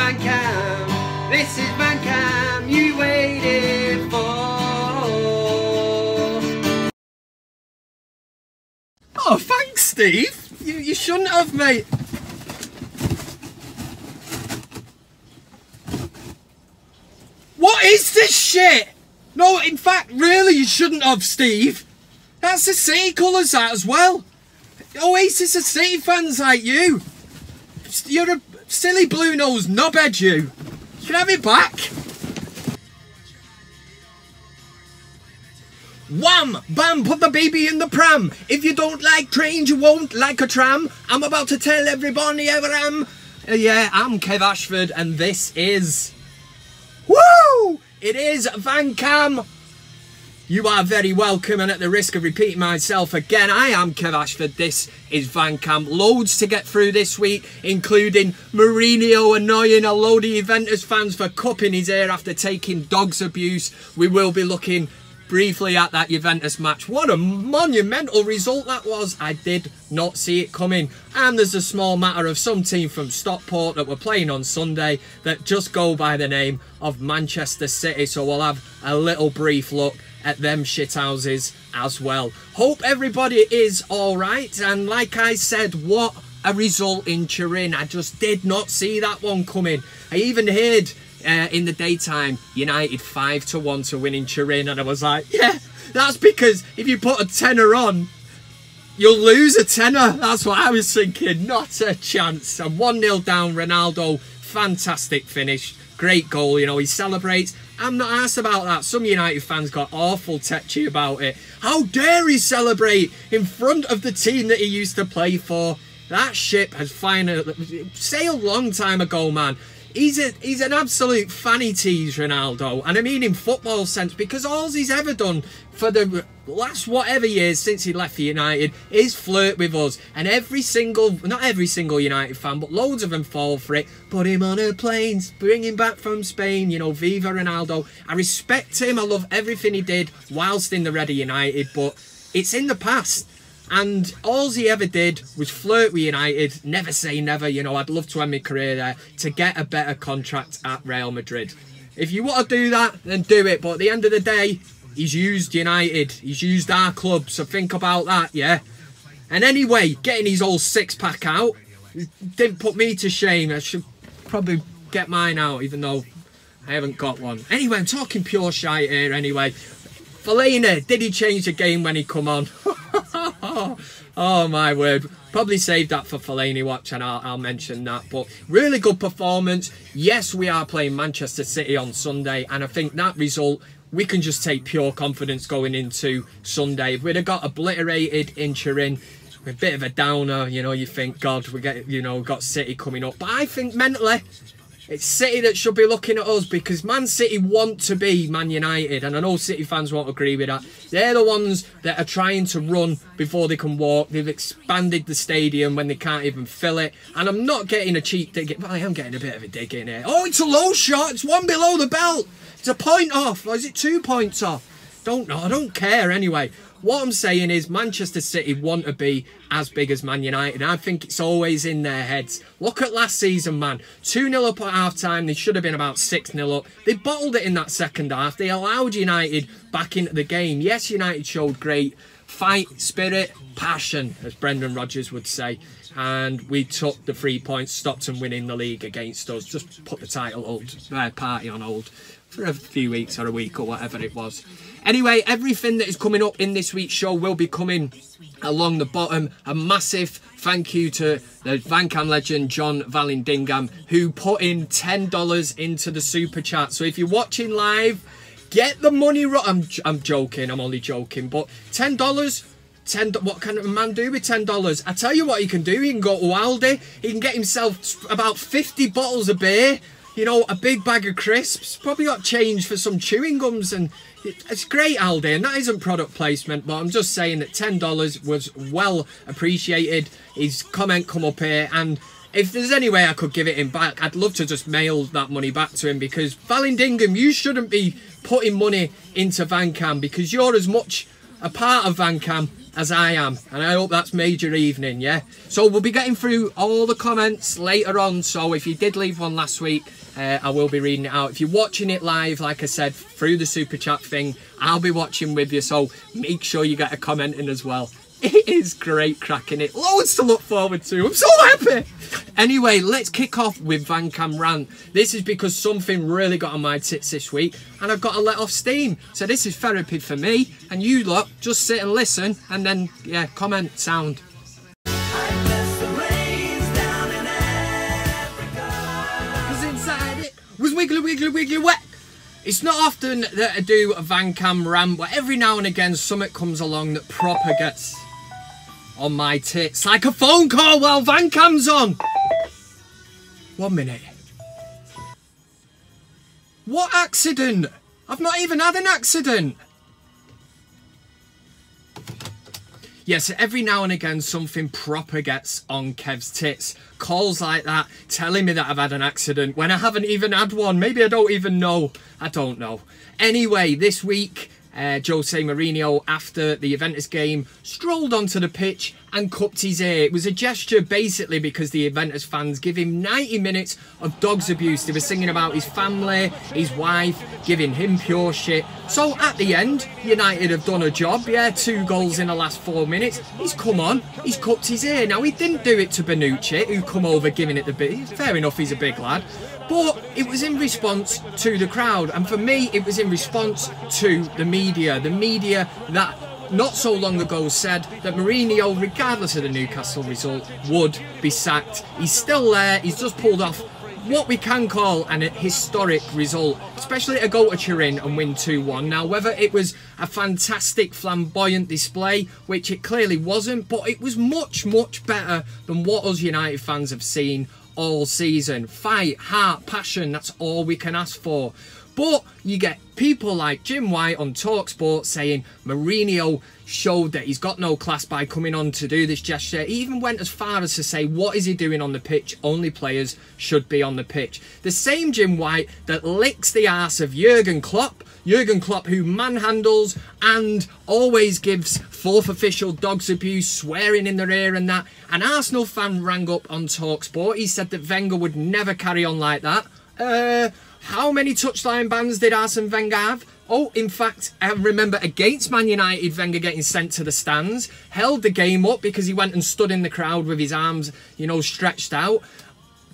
VanCam. This is VanCam you waited for. Oh, thanks, Steve. You shouldn't have, mate. What is this shit? No, in fact, really, you shouldn't have, Steve. That's the City colours, that as well. Oasis are City fans like you. You're a silly blue-nosed knobhead, you. You should have it back. Wham! Bam! Put the baby in the pram. If you don't like trains, you won't like a tram. I'm about to tell everybody ever am. Yeah, I'm Kev Ashford, and this is... Woo! It is VanCam. You are very welcome, and at the risk of repeating myself again, I am Kev Ashford. This is VanCam. Loads to get through this week, including Mourinho annoying a load of Juventus fans for cupping his ear after taking dog's abuse. We will be looking briefly at that Juventus match. What a monumental result that was. I did not see it coming. And there's a small matter of some team from Stockport that were playing on Sunday that just go by the name of Manchester City. So we'll have a little brief look at them shithouses as well. Hope everybody is alright. And like I said, what a result in Turin. I just did not see that one coming. I even heard in the daytime United 5-1 to win in Turin, and I was like, yeah, that's because if you put a tenner on, you'll lose a tenner. That's what I was thinking. Not a chance. And 1-0 down. Ronaldo, fantastic finish, great goal. You know, he celebrates. I'm not asked about that. Some United fans got awful tetchy about it. How dare he celebrate in front of the team that he used to play for? That ship has finally sailed a long time ago, man. He's an absolute fanny tease, Ronaldo, and I mean in football sense, because all he's ever done for the last whatever years since he left United is flirt with us, and not every single United fan, but loads of them fall for it. Put him on a plane, bring him back from Spain, you know, Viva Ronaldo. I respect him, I love everything he did whilst in the Red United, but it's in the past. And all he ever did was flirt with United, never say never. You know, I'd love to end my career there to get a better contract at Real Madrid. If you want to do that, then do it. But at the end of the day, he's used United. He's used our club. So think about that, yeah? And anyway, getting his old six-pack out didn't put me to shame. I should probably get mine out, even though I haven't got one. Anyway, I'm talking pure shite here anyway. Fellaini, did he change the game when he come on? Oh my word. Probably saved that for Fellaini Watch, and I'll mention that. But really good performance. Yes, we are playing Manchester City on Sunday, and I think that result, we can just take pure confidence going into Sunday. If we'd have got obliterated in Turin, a bit of a downer, you know, you think, God, we get, you know, got City coming up. But I think mentally, it's City that should be looking at us, because Man City want to be Man United, and I know City fans won't agree with that. They're the ones that are trying to run before they can walk. They've expanded the stadium when they can't even fill it, and I'm not getting a cheap dig. Well, I am getting a bit of a dig in here. Oh, it's a low shot. It's one below the belt. It's a point off. Or is it 2 points off? Don't know. I don't care anyway. What I'm saying is Manchester City want to be as big as Man United. I think it's always in their heads. Look at last season, man. 2-0 up at half-time. They should have been about 6-0 up. They bottled it in that second half. They allowed United back into the game. Yes, United showed great fight, spirit, passion, as Brendan Rodgers would say. And we took the 3 points, stopped them winning the league against us. Just put the title party on hold for a few weeks or a week or whatever it was. Anyway, everything that is coming up in this week's show will be coming along the bottom. A massive thank you to the VanCam legend, John Valindingham, who put in $10 into the super chat. So if you're watching live, get the money right. I'm joking, I'm only joking. But $10, what can a man do with $10? I tell you what he can do. He can go to Aldi. He can get himself about 50 bottles of beer. You know, a big bag of crisps. Probably got change for some chewing gums, and it's great, Aldi, and that isn't product placement, but I'm just saying that $10 was well appreciated. His comment come up here, and if there's any way I could give it him back, I'd love to just mail that money back to him, because Valindingham, you shouldn't be putting money into VanCam, because you're as much a part of VanCam as I am, and I hope that's made your evening, yeah? So we'll be getting through all the comments later on, so if you did leave one last week, I will be reading it out. If you're watching it live, like I said, through the super chat thing, I'll be watching with you, so make sure you get a comment in as well. It is great cracking it. Loads to look forward to. I'm so happy. Anyway, let's kick off with VanCam Rant. This is because something really got on my tits this week and I've got to let off steam. So this is therapy for me, and you lot just sit and listen and then, yeah, comment sound. Cause inside it was wiggly, wiggly, wiggly wet. It's not often that I do a VanCam Rant, but every now and again something comes along that proper gets on my tits. Like a phone call while VanCam's on. 1 minute. What accident? I've not even had an accident. Yes, every now and again something proper gets on Kev's tits. Calls like that telling me that I've had an accident when I haven't even had one. Maybe I don't even know. I don't know. Anyway, this week, Jose Mourinho, after the Juventus game, strolled onto the pitch and cupped his ear. It was a gesture basically because the Juventus fans give him 90 minutes of dog's abuse. They were singing about his family, his wife, giving him pure shit. So at the end, United have done a job. Yeah, 2 goals in the last 4 minutes. He's come on, he's cupped his ear. Now, he didn't do it to Bonucci, who come over giving it the bit. Fair enough, he's a big lad. But it was in response to the crowd. And for me, it was in response to the media. The media that not so long ago said that Mourinho, regardless of the Newcastle result, would be sacked. He's still there. He's just pulled off what we can call an historic result, especially to go to Turin and win 2-1. Now, whether it was a fantastic flamboyant display, which it clearly wasn't, but it was much, much better than what us United fans have seen all season. Fight, heart, passion, that's all we can ask for. But you get people like Jim White on TalkSport saying Mourinho showed that he's got no class by coming on to do this gesture. He even went as far as to say, what is he doing on the pitch? Only players should be on the pitch. The same Jim White that licks the arse of Jurgen Klopp who manhandles and always gives fourth official dogs abuse, swearing in their ear and that. An Arsenal fan rang up on TalkSport. He said that Wenger would never carry on like that. How many touchline bans did Arsene Wenger have? Oh, in fact, I remember against Man United, Wenger getting sent to the stands, held the game up because he went and stood in the crowd with his arms, you know, stretched out.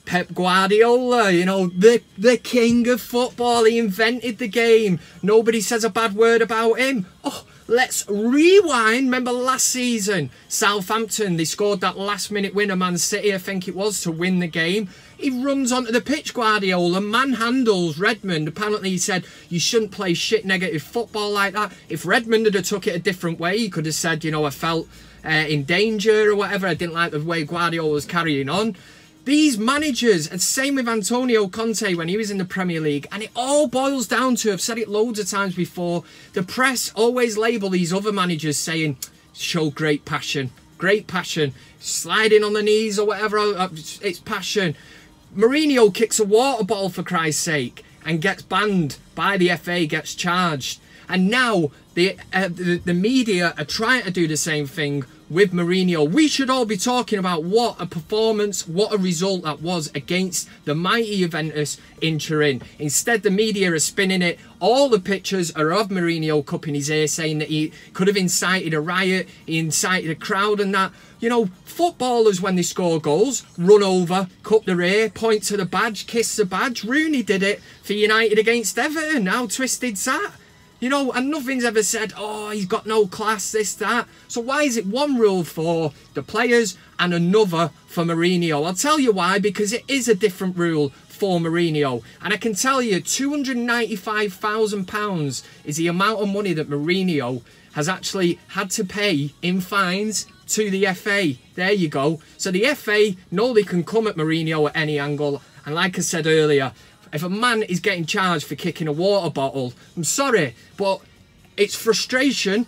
Pep Guardiola, you know, the king of football, he invented the game. Nobody says a bad word about him. Oh, let's rewind. Remember last season, Southampton, they scored that last-minute winner, Man City, I think it was, to win the game. He runs onto the pitch, Guardiola, manhandles Redmond. Apparently he said, you shouldn't play shit negative football like that. If Redmond had took it a different way, he could have said, you know, I felt in danger or whatever. I didn't like the way Guardiola was carrying on. These managers, and same with Antonio Conte when he was in the Premier League, and it all boils down to, I've said it loads of times before, the press always label these other managers saying, show great passion, sliding on the knees or whatever, it's passion. Mourinho kicks a water bottle for Christ's sake and gets banned by the FA, gets charged. And now the media are trying to do the same thing with Mourinho. We should all be talking about what a performance, what a result that was against the mighty Juventus in Turin. Instead, the media are spinning it. All the pictures are of Mourinho cupping his ear, saying that he could have incited a riot, he incited a crowd and that. You know, footballers, when they score goals, run over, cup their ear, point to the badge, kiss the badge. Rooney did it for United against Everton. How twisted's that? You know, and nothing's ever said, oh, he's got no class, this, that. So why is it one rule for the players and another for Mourinho? I'll tell you why, because it is a different rule for Mourinho. And I can tell you, £295,000 is the amount of money that Mourinho has actually had to pay in fines to the FA. There you go. So the FA know they can come at Mourinho at any angle. And like I said earlier, if a man is getting charged for kicking a water bottle, I'm sorry, but it's frustration,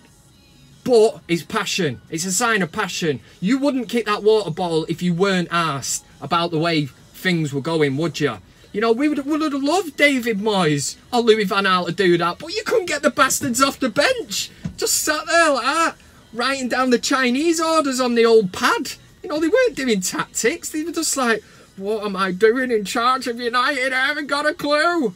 but it's passion. It's a sign of passion. You wouldn't kick that water bottle if you weren't asked about the way things were going, would you? You know, we would have loved David Moyes or Louis van Gaal to do that, but you couldn't get the bastards off the bench. Just sat there like that. writing down the Chinese orders on the old pad. You know, they weren't doing tactics. They were just like, what am I doing in charge of United? I haven't got a clue.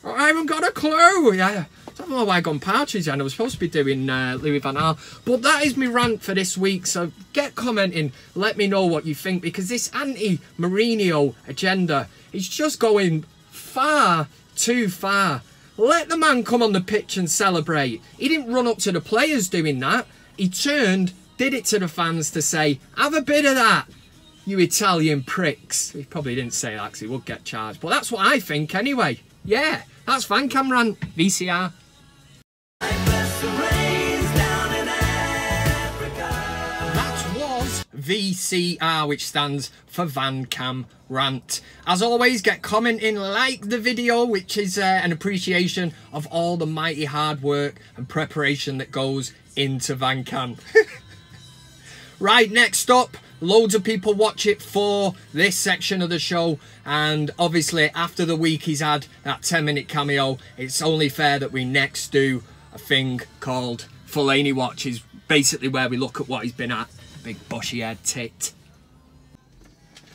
I haven't got a clue. Yeah. I don't know why I gone Partridge and I was supposed to be doing Louis van Gaal. But that is my rant for this week. So get commenting. Let me know what you think. Because this anti-Mourinho agenda is just going far too far. Let the man come on the pitch and celebrate. He didn't run up to the players doing that. He turned, did it to the fans to say, have a bit of that, you Italian pricks. He probably didn't say that because he would get charged. But that's what I think anyway. Yeah, that's VanCam Rant, VCR. That was VCR, which stands for VanCam Rant. As always, get commenting, like the video, which is an appreciation of all the mighty hard work and preparation that goes into VanCam. Right, next up, loads of people watch it for this section of the show, and obviously after the week he's had that 10-minute cameo, it's only fair that we next do a thing called Fellaini Watch, is basically where we look at what he's been at. Big bushy head tit.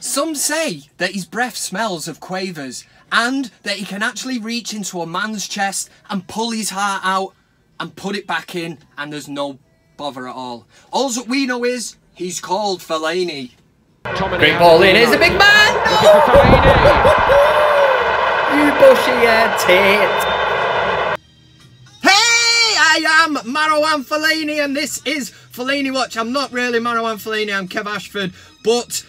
Some say that his breath smells of quavers and that he can actually reach into a man's chest and pull his heart out and put it back in, and there's no bother at all. All that we know is he's called Fellaini. Great ball in, here's the big man! No! You bushy head tit. I am Marwan Fellaini and this is Fellaini Watch. I'm not really Marwan Fellaini, I'm Kev Ashford, but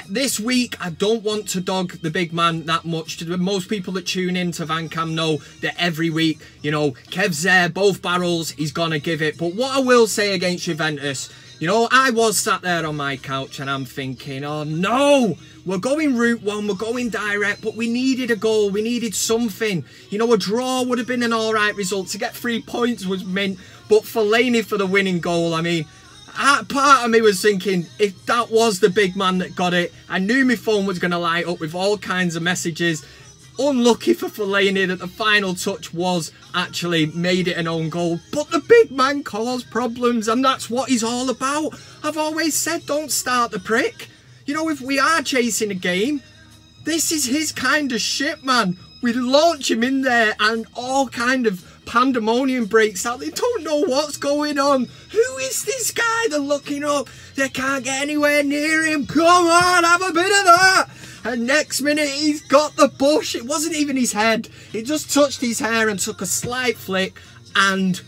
this week I don't want to dog the big man that much. Most people that tune in to VanCam know that every week, you know, Kev's there, both barrels, he's gonna give it. But what I will say against Juventus, you know, I was sat there on my couch and I'm thinking, oh no, we're going route one, we're going direct, but we needed a goal, we needed something. You know, a draw would have been an alright result. To get 3 points was mint, but Fellaini for the winning goal, I mean, part of me was thinking, if that was the big man that got it, I knew my phone was going to light up with all kinds of messages. Unlucky for Fellaini that the final touch was actually made it an own goal, but the big man caused problems and that's what he's all about. I've always said, don't start the prick. You know, if we are chasing a game, this is his kind of shit, man. We launch him in there and all kind of pandemonium breaks out. They don't know what's going on. Who is this guy? They're looking up. They can't get anywhere near him. Come on, have a bit of that. And next minute, he's got the bush. It wasn't even his head. It just touched his hair and took a slight flick and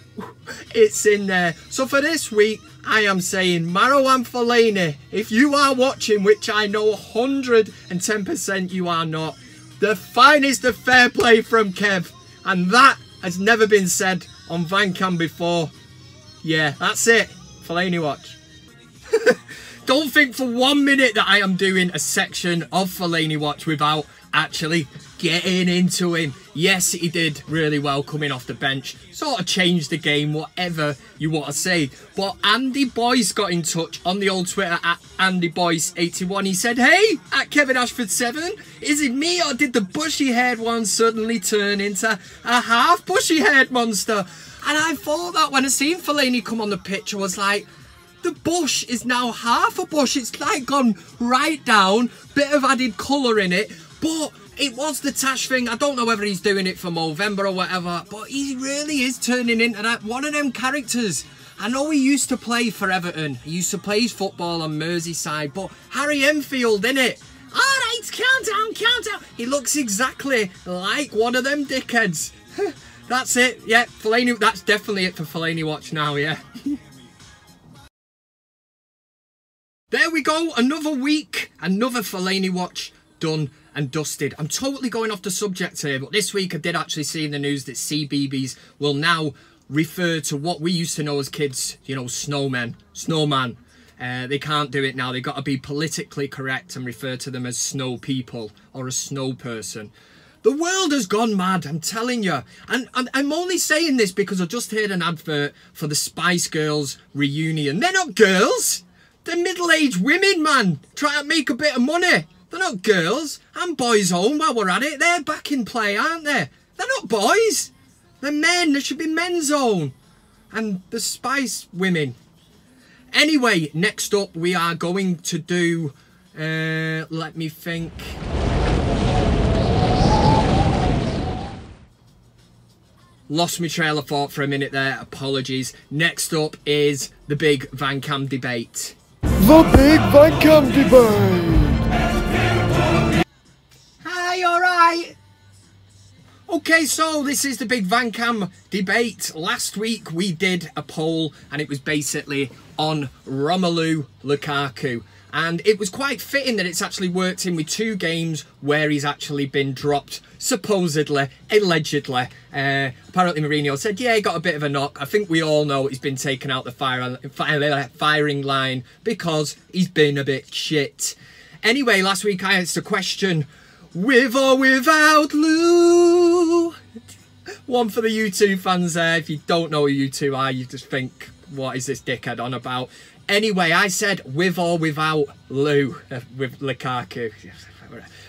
it's in there. So for this week, I am saying, Marwan Fellaini, if you are watching, which I know 110% you are not, the finest of fair play from Kev. And that has never been said on VanCam before. Yeah, that's it. Fellaini Watch. Don't think for 1 minute that I am doing a section of Fellaini Watch without actually getting into him. Yes, he did really well coming off the bench. Sort of changed the game, whatever you want to say. But Andy Boyce got in touch on the old Twitter at AndyBoyce81. He said, hey, at Kevin Ashford 7, is it me or did the bushy-haired one suddenly turn into a half bushy-haired monster? And I thought that when I seen Fellaini come on the pitch, I was like, the bush is now half a bush. It's like gone right down, bit of added colour in it. But it was the Tash thing. I don't know whether he's doing it for Movember or whatever, but he really is turning into that one of them characters. I know he used to play for Everton. He used to play his football on Merseyside, but Harry Enfield, innit? Alright, countdown. He looks exactly like one of them dickheads. That's it. Yeah, Fellaini, that's definitely it for Fellaini Watch now, yeah. There we go, another week, another Fellaini Watch done and dusted. I'm totally going off the subject here, but this week I did actually see in the news that CBeebies will now refer to what we used to know as kids, you know, snowman. They can't do it now. They've got to be politically correct and refer to them as snow people or a snow person. The world has gone mad, I'm telling you. And I'm only saying this because I just heard an advert for the Spice Girls reunion. They're not girls. They're middle-aged women, man, trying to make a bit of money. They're not girls. And boys home while we're at it. They're back in play, aren't they? They're not boys. They're men. There should be men's zone. And the Spice women. Anyway, next up we are going to do, let me think. Lost my trail of thought for a minute there, apologies. Next up is the big VanCam debate. The big VanCam debate! Hi, alright? Okay, so this is the big VanCam debate. Last week we did a poll and it was basically on Romelu Lukaku. And it was quite fitting that it's actually worked in with 2 games where he's actually been dropped, supposedly, allegedly. Apparently Mourinho said, yeah, he got a bit of a knock. I think we all know he's been taken out the firing line because he's been a bit shit. Anyway, last week I asked a question, with or without Lou? One for the U2 fans there. If you don't know who U2 are, you just think, what is this dickhead on about? Anyway, I said with or without Lou, with Lukaku.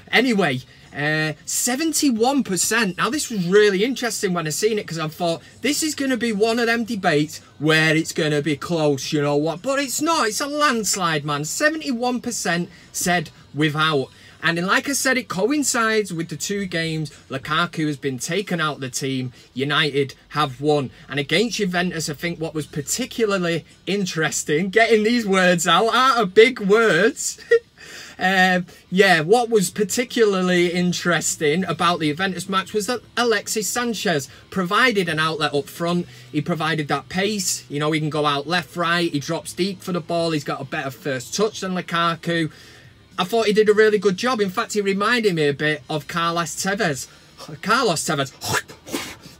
Anyway, 71%. Now, this was really interesting when I seen it because I thought, this is going to be one of them debates where it's going to be close, you know what? But it's not. It's a landslide, man. 71% said without. And then, like I said, it coincides with the 2 games. Lukaku has been taken out of the team. United have won. And against Juventus, I think what was particularly interesting, getting these words out of big words. Yeah, what was particularly interesting about the Juventus match was that Alexis Sanchez provided an outlet up front. He provided that pace. You know, he can go out left, right. He drops deep for the ball. He's got a better first touch than Lukaku. I thought he did a really good job. In fact, he reminded me a bit of Carlos Tevez.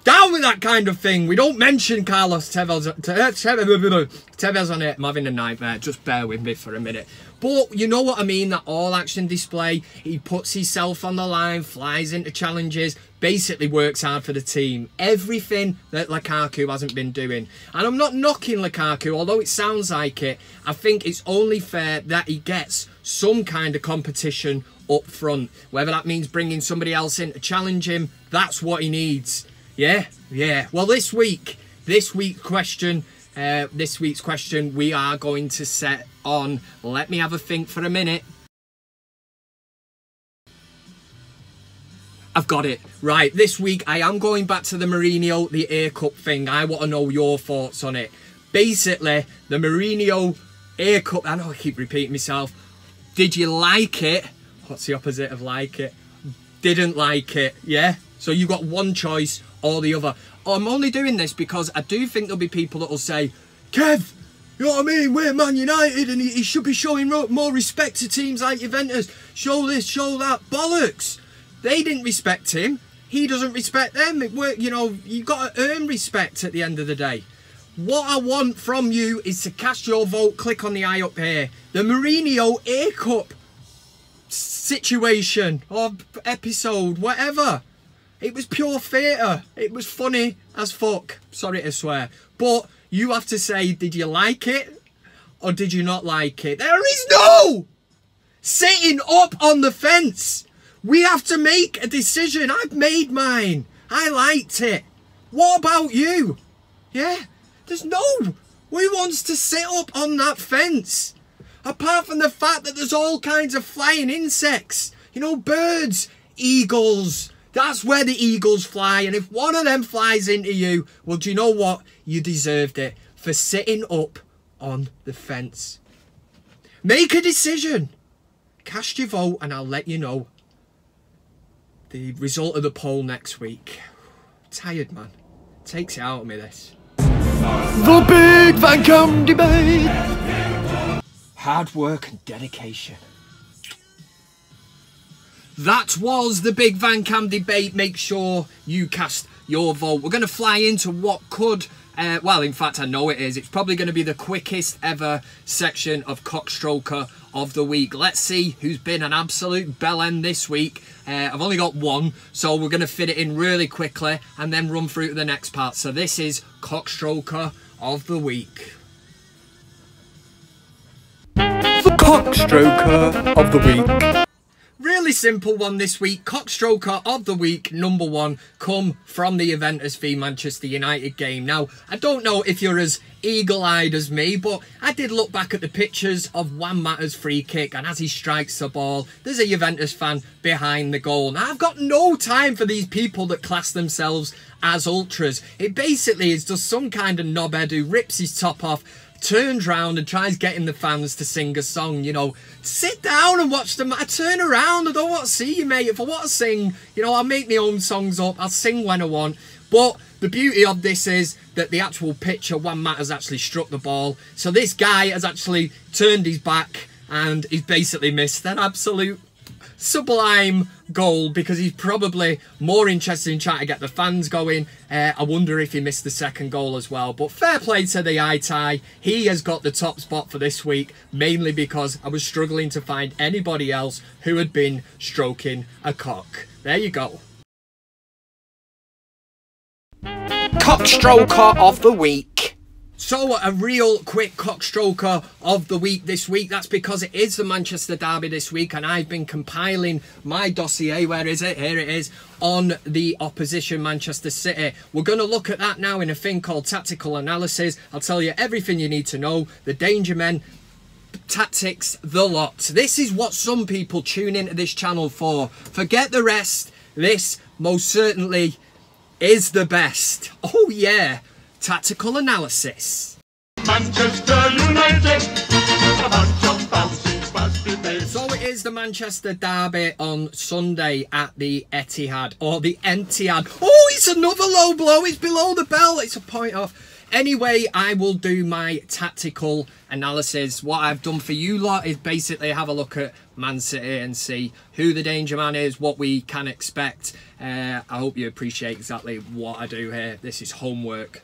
Down with that kind of thing. We don't mention Carlos Tevez on it. I'm having a nightmare. Just bear with me for a minute. But you know what I mean? That all-action display. He puts himself on the line, flies into challenges, basically works hard for the team. Everything that Lukaku hasn't been doing. And I'm not knocking Lukaku, although it sounds like it. I think it's only fair that he gets some kind of competition up front. Whether that means bringing somebody else in to challenge him, that's what he needs. Yeah. Well, this week's question we are going to set on, let me have a think for a minute. I've got it. Right, this week I am going back to the Mourinho, the A Cup thing. I want to know your thoughts on it. Basically, the Mourinho A Cup, I know I keep repeating myself. Did you like it? What's the opposite of like it? Didn't like it, yeah? So you got one choice or the other. I'm only doing this because I do think there'll be people that will say, Kev, you know what I mean? We're Man United and he should be showing more respect to teams like Juventus. Show this, show that. Bollocks. They didn't respect him. He doesn't respect them. You know, you've got to earn respect at the end of the day. What I want from you is to cast your vote. Click on the eye up here. The Mourinho A Cup situation or episode, whatever. It was pure theatre. It was funny as fuck. Sorry to swear. But you have to say, did you like it or did you not like it? There is no sitting up on the fence. We have to make a decision. I've made mine. I liked it. What about you? Yeah? There's no. Who wants to sit up on that fence? Apart from the fact that there's all kinds of flying insects. You know, birds, eagles. That's where the eagles fly. And if one of them flies into you, well, do you know what? You deserved it for sitting up on the fence. Make a decision. Cast your vote and I'll let you know the result of the poll next week. I'm tired, man. Takes it out of me, this. The big VanCam debate. Hard work and dedication. That was the big VanCam debate. Make sure you cast your vote. We're going to fly into what could, well, in fact, I know it is. It's probably going to be the quickest ever section of CockStroker of the week. Let's see who's been an absolute bellend this week. I've only got one, so we're going to fit it in really quickly and then run through to the next part. So this is CockStroker of the week. The CockStroker of the week. Really simple one this week. CockStroker of the week, #1, come from the Juventus v Manchester United game. Now, I don't know if you're as eagle-eyed as me, but I did look back at the pictures of Juan Mata's free kick, and as he strikes the ball, there's a Juventus fan behind the goal. Now, I've got no time for these people that class themselves as ultras. It basically is just some kind of knobhead who rips his top off, turns round and tries getting the fans to sing a song. You know, sit down and watch them. I turn around, I don't want to see you, mate. If I want to sing, you know, I'll make my own songs up, I'll sing when I want. But the beauty of this is that the actual pitcher, Juan Mata, has actually struck the ball. So this guy has actually turned his back and he's basically missed an absolute sublime goal, because he's probably more interested in trying to get the fans going. I wonder if he missed the second goal as well. But fair play to the I-Tie. He has got the top spot for this week, mainly because I was struggling to find anybody else who had been stroking a cock. There you go. CockStroker of the week. So, a real quick CockStroker of the week this week. That's because it is the Manchester derby this week, and I've been compiling my dossier. Where is it? Here it is. On the opposition, Manchester City. We're going to look at that now in a thing called tactical analysis. I'll tell you everything you need to know. The danger men, tactics, the lot. This is what some people tune into this channel for. Forget the rest. This most certainly is the best. Oh yeah. Tactical analysis. Manchester United, a bunch of bouncing spastic. So it is the Manchester derby on Sunday at the Etihad, or the Etihad. Oh, it's another low blow. It's below the bell. It's a point off. Anyway, I will do my tactical analysis. What I've done for you lot is basically have a look at Man City and see who the danger man is, what we can expect. I hope you appreciate exactly what I do here. This is homework.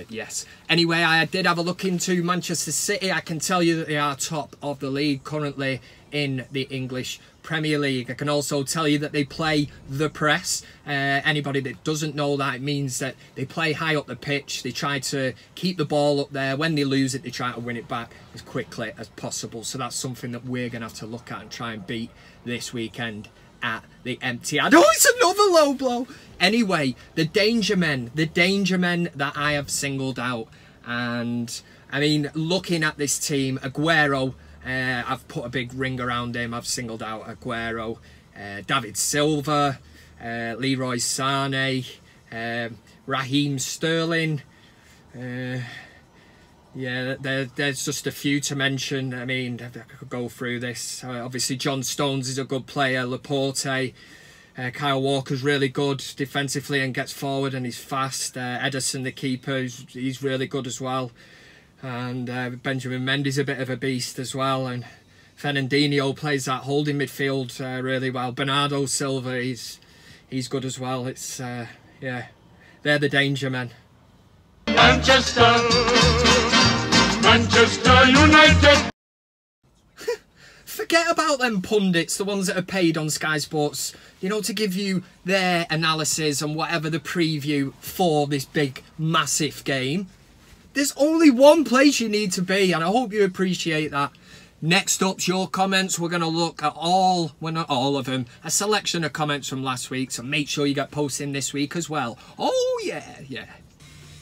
Yes. Anyway, I did have a look into Manchester City. I can tell you that they are top of the league currently in the English Premier League. I can also tell you that they play the press. Anybody that doesn't know that, it means that they play high up the pitch. They try to keep the ball up there. When they lose it, they try to win it back as quickly as possible. So that's something that we're going to have to look at and try and beat this weekend at the Etihad. Oh, it's another low blow. Anyway, the danger men that I have singled out. And I mean, looking at this team, Aguero, I've put a big ring around him. I've singled out Aguero, David Silva, Leroy Sané, Raheem Sterling. Yeah, there's just a few to mention. I mean, I could go through this. Obviously, John Stones is a good player. Laporte, Kyle Walker's really good defensively and gets forward and he's fast. Ederson, the keeper, he's really good as well. And Benjamin Mendy's a bit of a beast as well. And Fernandinho plays that holding midfield really well. Bernardo Silva, he's good as well. It's yeah, they're the danger men. Manchester United. Forget about them pundits, the ones that are paid on Sky Sports, you know, to give you their analysis and whatever the preview for this big, massive game. There's only one place you need to be, and I hope you appreciate that. Next up's your comments. We're going to look at all, well, not all of them, a selection of comments from last week, so make sure you get posting this week as well. Oh, yeah, yeah.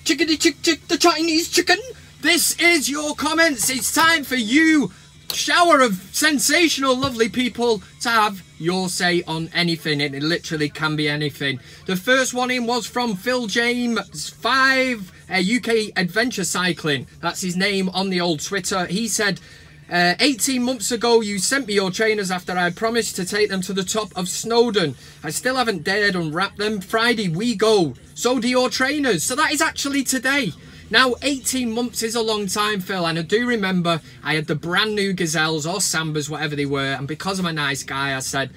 Chickadee chick chick, the Chinese chicken. This is your comments. It's time for you, shower of sensational, lovely people, to have your say on anything. It literally can be anything. The first one in was from Phil James 5, UK Adventure Cycling. That's his name on the old Twitter. He said, 18 months ago you sent me your trainers after I promised to take them to the top of Snowdon. I still haven't dared unwrap them. Friday we go. So do your trainers. So that is actually today. Now, 18 months is a long time, Phil, and I do remember I had the brand new Gazelles or Sambas, whatever they were, and because I'm a nice guy, I said,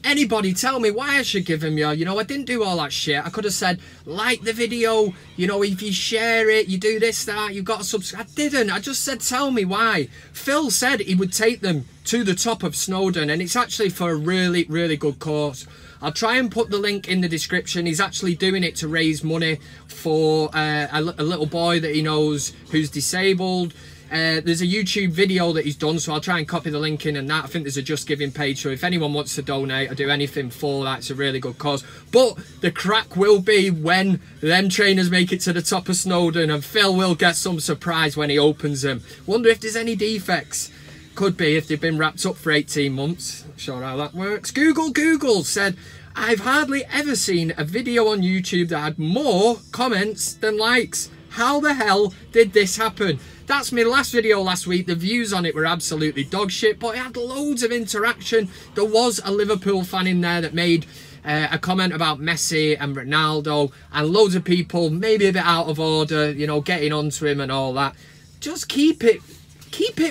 anybody tell me why I should give him your, you know, I didn't do all that shit. I could have said, like the video, you know, if you share it, you do this, that, you've got to subscribe. I didn't. I just said, tell me why. Phil said he would take them to the top of Snowdon, and it's actually for a really, really good cause. I'll try and put the link in the description. He's actually doing it to raise money for a little boy that he knows who's disabled. There's a YouTube video that he's done, so I'll try and copy the link in and that. I think there's a Just Giving page, so if anyone wants to donate or do anything for that, it's a really good cause. But the crack will be when them trainers make it to the top of Snowdon, and Phil will get some surprise when he opens them. Wonder if there's any defects. Could be if they've been wrapped up for 18 months. Not sure how that works. Google said, I've hardly ever seen a video on YouTube that had more comments than likes. How the hell did this happen? That's my last video last week. The views on it were absolutely dog shit, but it had loads of interaction. There was a Liverpool fan in there that made a comment about Messi and Ronaldo, and loads of people, maybe a bit out of order, you know, getting onto him and all that. Just keep it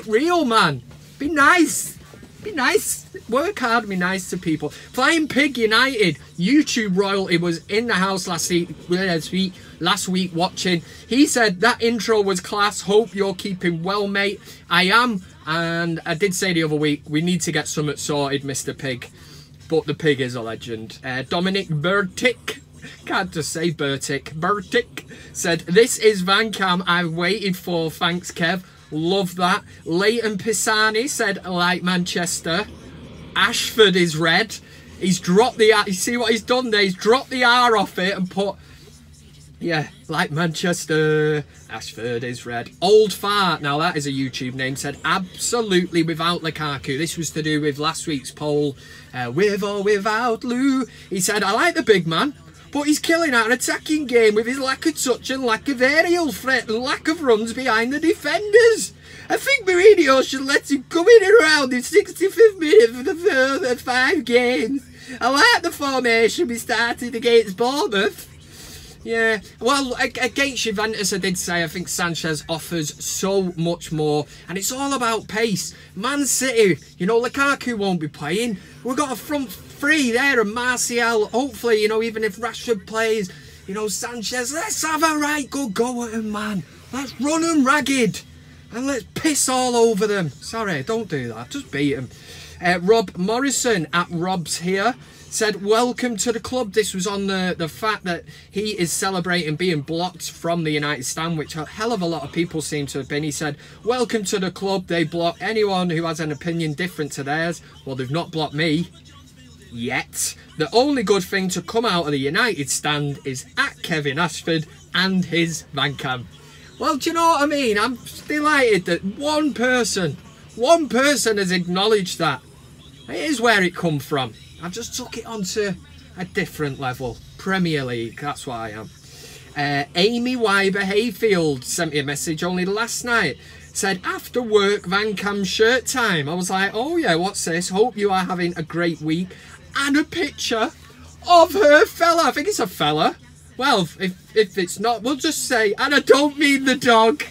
real, man. Be nice. Be nice. Work hard, be nice to people. Flying Pig United, YouTube royalty, was in the house last week watching. He said that intro was class. Hope you're keeping well, mate. I am, and I did say the other week we need to get something sorted, Mr. Pig. But the pig is a legend. Dominic Burtick, can't just say Burtick. Burtick said, this is VanCam I've waited for. Thanks, Kev. Love that. Leighton Pisani said, like Manchester. Ashford is red. He's dropped the R. You see what he's done there? He's dropped the R off it and put, yeah, like Manchester. Ashford is red. Old Fart, now that is a YouTube name, said, absolutely without Lukaku. This was to do with last week's poll. With or without Lou. He said, I like the big man, but he's killing our attacking game with his lack of touch and lack of aerial threat and lack of runs behind the defenders. I think Mourinho should let him come in and around in 65th minute for the further 5 games. I like the formation we started against Bournemouth. Yeah, well, against Juventus, I did say I think Sanchez offers so much more, and it's all about pace. Man City, you know, Lukaku won't be playing. We've got a front three there, and Martial. Hopefully, you know, even if Rashford plays, you know, Sanchez, let's have a right good go at him, man. Let's run them ragged, and let's piss all over them. Sorry, don't do that. Just beat them. Rob Morrison at Rob's here said, welcome to the club. This was on the fact that he is celebrating being blocked from the United stand, which a hell of a lot of people seem to have been. He said, welcome to the club. They block anyone who has an opinion different to theirs. Well, they've not blocked me yet. The only good thing to come out of the United stand is at Kevin Ashford and his VanCam. Well, do you know what I mean? I'm delighted that one person has acknowledged that. It is where it come from. I've just took it onto a different level. Premier League, that's what I am. Amy Wyber Hayfield sent me a message only last night. Said, after work, VanCam shirt time. I was like, oh yeah, what's this? Hope you are having a great week. And a picture of her fella. I think it's a fella. Well, if it's not, we'll just say, and I don't mean the dog.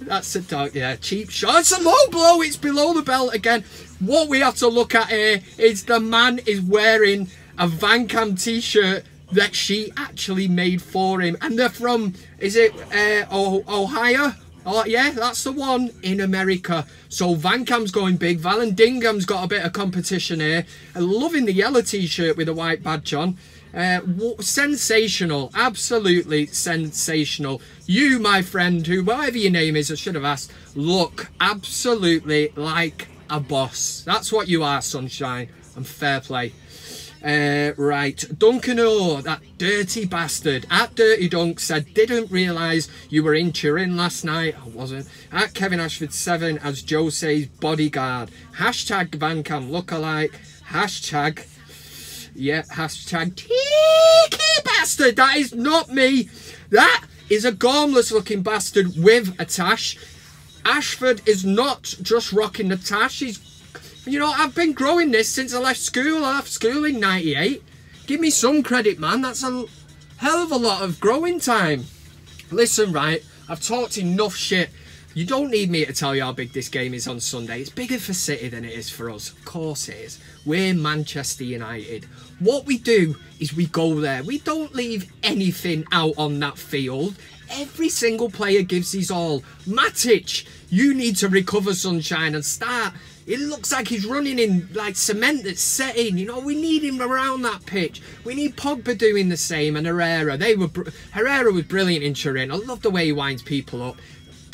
That's a dog, yeah, cheap shot. It's a low blow, it's below the belt again. What we have to look at here is the man is wearing a VanCam t-shirt that she actually made for him. And they're from, is it Ohio? Oh, yeah, that's the one, in America. So VanCam's going big. Vallandigham's got a bit of competition here. I'm loving the yellow t-shirt with a white badge on. Sensational, absolutely sensational. You, my friend, who, whatever your name is, I should have asked, look absolutely like a boss. That's what you are, sunshine, and fair play. Right, Duncan O, that dirty bastard at Dirty Dunk said, didn't realise you were in Turin last night. I wasn't. At Kevin Ashford 7 as Jose's bodyguard. Hashtag VanCam lookalike. Hashtag, yeah, hashtag cheeky bastard. That is not me. That is a gormless looking bastard with a tash. Ashford is not just rocking the tash. He's, you know, I've been growing this since I left school. I left school in 98. Give me some credit, man. That's a hell of a lot of growing time. Listen, right, I've talked enough shit. You don't need me to tell you how big this game is on Sunday. It's bigger for City than it is for us. Of course it is. We're Manchester United. What we do is we go there. We don't leave anything out on that field. Every single player gives his all. Matic, you need to recover, sunshine, and start. It looks like he's running in like cement that's setting. You know, we need him around that pitch. We need Pogba doing the same, and Herrera. Herrera was brilliant in Turin. I love the way he winds people up.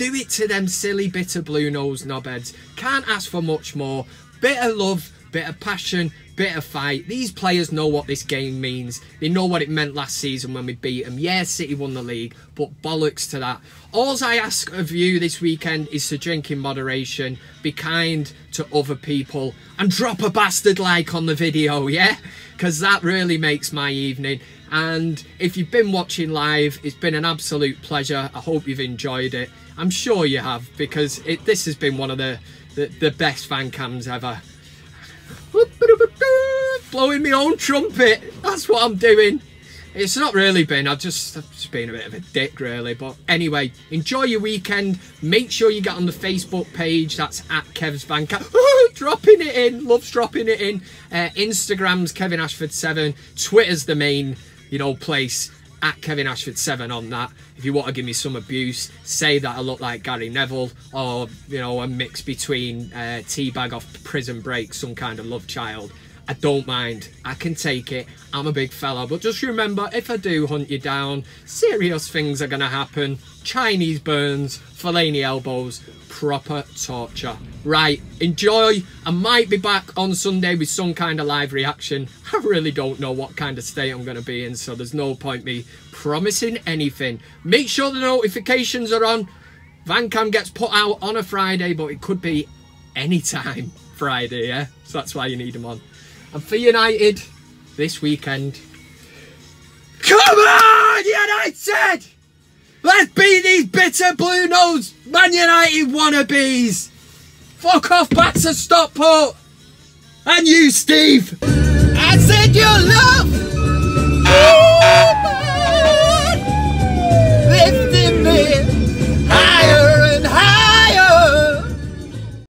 do it to them silly bitter blue nose knobheads. Can't ask for much more. Bit of love, bit of passion, bit of fight. These players know what this game means. They know what it meant last season when we beat them. Yeah, City won the league, but bollocks to that. All I ask of you this weekend is to drink in moderation, be kind to other people, and drop a bastard like on the video, yeah? Because that really makes my evening. And if you've been watching live, it's been an absolute pleasure. I hope you've enjoyed it. I'm sure you have, because this has been one of the best fan cams ever. Blowing my own trumpet, that's what I'm doing. It's not really been, I've just been a bit of a dick really. But anyway, enjoy your weekend. Make sure you get on the Facebook page, that's at Kev's VanCam. Dropping it in, loves dropping it in. Instagram's Kevin Ashford 7, Twitter's the main, you know, place, at Kevin Ashford 7 on that. If you want to give me some abuse, say that I look like Gary Neville, or, you know, a mix between Teabag off Prison Break, some kind of love child. I don't mind. I can take it. I'm a big fella. But just remember, if I do hunt you down, serious things are going to happen. Chinese burns, Fellaini elbows, proper torture. Right, enjoy. I might be back on Sunday with some kind of live reaction. I really don't know what kind of state I'm going to be in, so there's no point me promising anything. Make sure the notifications are on. VanCam gets put out on a Friday, but it could be anytime Friday, yeah? So that's why you need them on. And for United, this weekend, come on, United! Let's beat these bitter blue-nosed Man United wannabes! Fuck off, back to Stockport! And you, Steve! I said you!